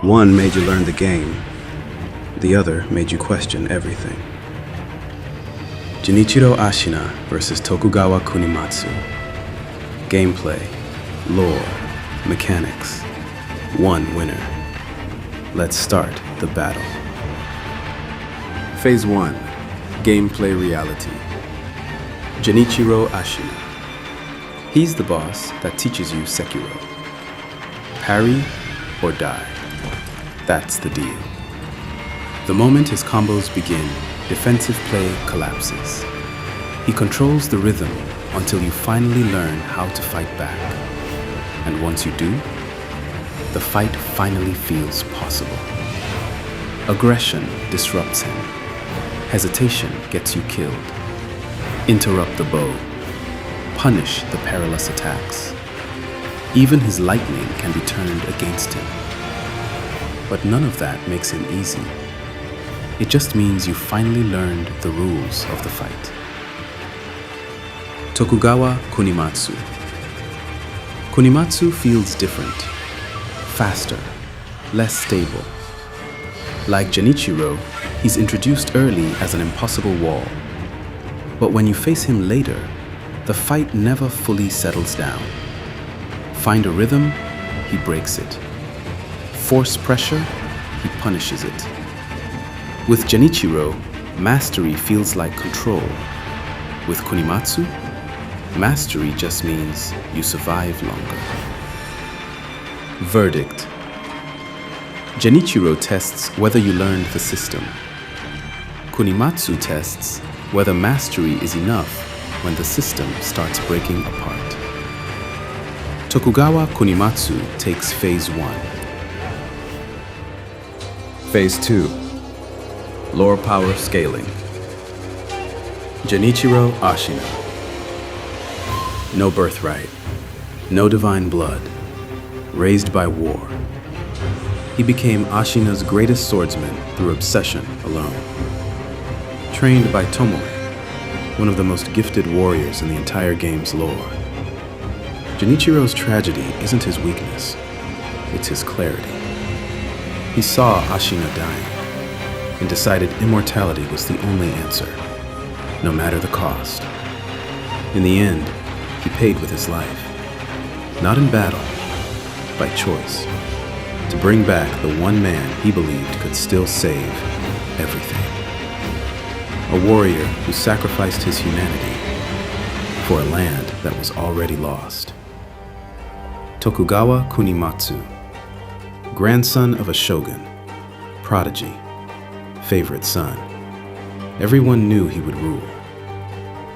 One made you learn the game. The other made you question everything. Genichiro Ashina versus Tokugawa Kunimatsu. Gameplay, lore, mechanics. One winner. Let's start the battle. Phase 1. Gameplay reality. Genichiro Ashina. He's the boss that teaches you Sekiro. Parry or die. That's the deal. The moment his combos begin, defensive play collapses. He controls the rhythm until you finally learn how to fight back. And once you do, the fight finally feels possible. Aggression disrupts him. Hesitation gets you killed. Interrupt the bow. Punish the perilous attacks. Even his lightning can be turned against him. But none of that makes him easy. It just means you finally learned the rules of the fight. Tokugawa Kunimatsu. Kunimatsu feels different, faster, less stable. Like Genichiro, he's introduced early as an impossible wall. But when you face him later, the fight never fully settles down. Find a rhythm, he breaks it. Force pressure, he punishes it. With Genichiro, mastery feels like control. With Kunimatsu, mastery just means you survive longer. Verdict. Genichiro tests whether you learned the system. Kunimatsu tests whether mastery is enough when the system starts breaking apart. Tokugawa Kunimatsu takes Phase 1. Phase 2. Lore power scaling. Genichiro Ashina. No birthright, no divine blood, raised by war. He became Ashina's greatest swordsman through obsession alone. Trained by Tomoe, one of the most gifted warriors in the entire game's lore. Genichiro's tragedy isn't his weakness, it's his clarity. He saw Ashina dying and decided immortality was the only answer, no matter the cost. In the end, he paid with his life, not in battle, by choice, to bring back the one man he believed could still save everything. A warrior who sacrificed his humanity for a land that was already lost. Tokugawa Kunimatsu, grandson of a shogun, prodigy, favorite son. Everyone knew he would rule.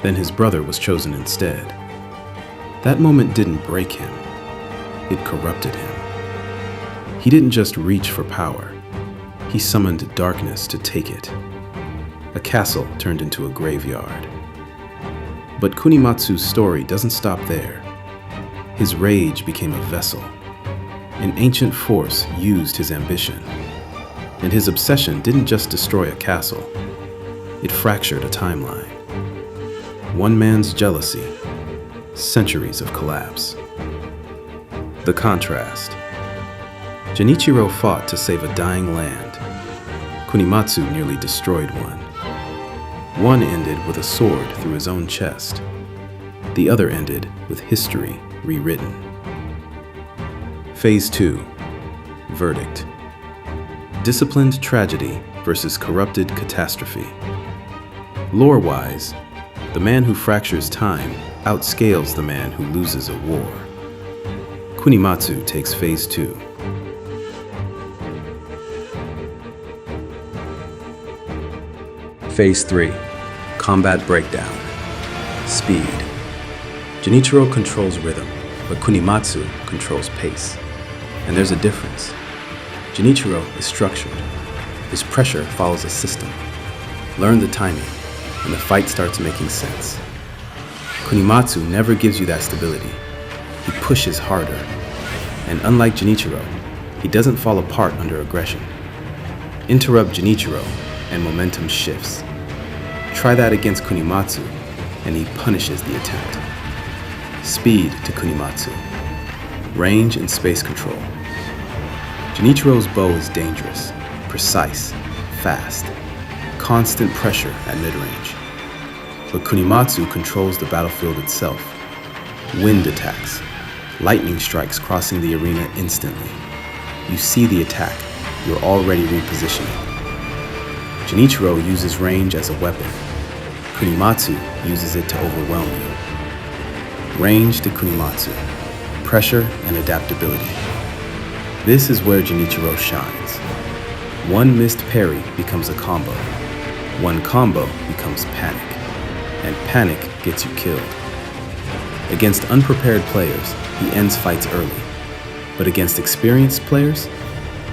Then his brother was chosen instead. That moment didn't break him, it corrupted him. He didn't just reach for power, he summoned darkness to take it. A castle turned into a graveyard. But Kunimatsu's story doesn't stop there. His rage became a vessel. An ancient force used his ambition. And his obsession didn't just destroy a castle, it fractured a timeline. One man's jealousy, centuries of collapse. The contrast. Genichiro fought to save a dying land. Kunimatsu nearly destroyed one. One ended with a sword through his own chest. The other ended with history rewritten. Phase 2. Verdict. Disciplined tragedy versus corrupted catastrophe. Lore-wise, the man who fractures time outscales the man who loses a war. Kunimatsu takes Phase 2. Phase 3. Combat breakdown. Speed. Genichiro controls rhythm, but Kunimatsu controls pace. And there's a difference. Genichiro is structured. His pressure follows a system. Learn the timing, and the fight starts making sense. Kunimatsu never gives you that stability. He pushes harder. And unlike Genichiro, he doesn't fall apart under aggression. Interrupt Genichiro, and momentum shifts. Try that against Kunimatsu, and he punishes the attempt. Speed to Kunimatsu. Range and space control. Genichiro's bow is dangerous, precise, fast, constant pressure at mid-range. But Kunimatsu controls the battlefield itself. Wind attacks, lightning strikes crossing the arena instantly. You see the attack, you're already repositioning. Genichiro uses range as a weapon. Kunimatsu uses it to overwhelm you. Range to Kunimatsu, pressure and adaptability. This is where Genichiro shines. One missed parry becomes a combo. One combo becomes panic. And panic gets you killed. Against unprepared players, he ends fights early. But against experienced players,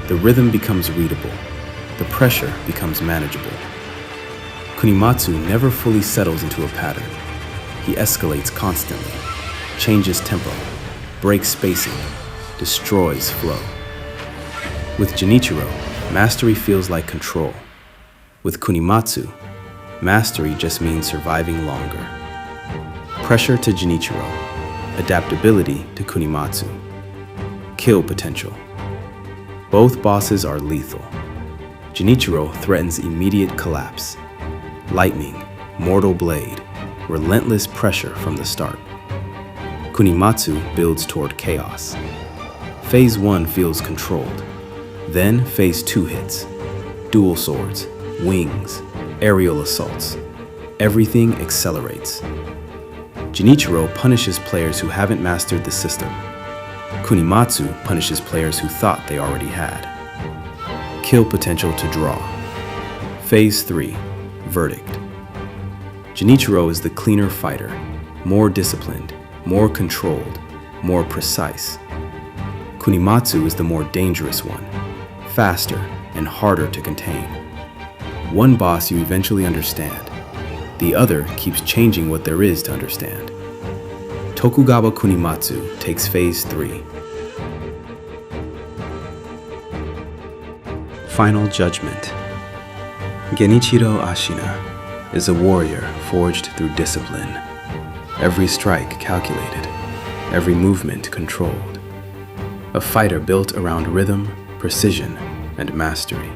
the rhythm becomes readable. The pressure becomes manageable. Kunimatsu never fully settles into a pattern. He escalates constantly, changes tempo, breaks spacing, destroys flow. With Genichiro, mastery feels like control. With Kunimatsu, mastery just means surviving longer. Pressure to Genichiro, adaptability to Kunimatsu. Kill potential. Both bosses are lethal. Genichiro threatens immediate collapse. Lightning, mortal blade, relentless pressure from the start. Kunimatsu builds toward chaos. Phase 1 feels controlled. Then Phase 2 hits. Dual swords, wings, aerial assaults. Everything accelerates. Genichiro punishes players who haven't mastered the system. Kunimatsu punishes players who thought they already had. Kill potential to draw. Phase 3, verdict. Genichiro is the cleaner fighter, more disciplined, more controlled, more precise. Kunimatsu is the more dangerous one, faster and harder to contain. One boss you eventually understand. The other keeps changing what there is to understand. Tokugawa Kunimatsu takes Phase 3. Final Judgment. Genichiro Ashina is a warrior forged through discipline. Every strike calculated, every movement controlled. A fighter built around rhythm, precision, and mastery.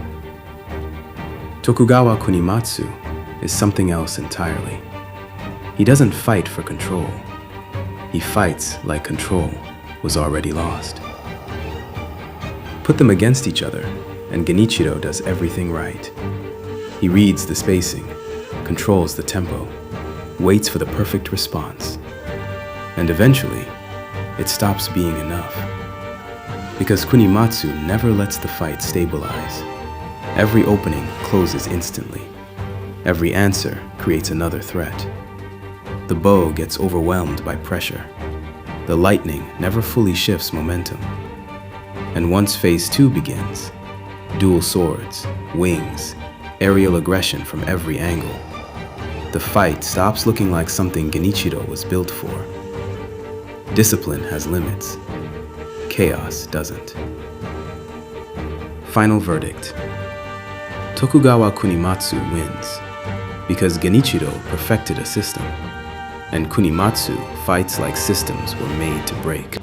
Tokugawa Kunimatsu is something else entirely. He doesn't fight for control. He fights like control was already lost. Put them against each other, and Genichiro does everything right. He reads the spacing, controls the tempo, waits for the perfect response. And eventually, it stops being enough. Because Kunimatsu never lets the fight stabilize. Every opening closes instantly. Every answer creates another threat. The bow gets overwhelmed by pressure. The lightning never fully shifts momentum. And once Phase 2 begins, dual swords, wings, aerial aggression from every angle, the fight stops looking like something Genichiro was built for. Discipline has limits. Chaos doesn't. Final verdict. Tokugawa Kunimatsu wins because Genichiro perfected a system, and Kunimatsu fights like systems were made to break.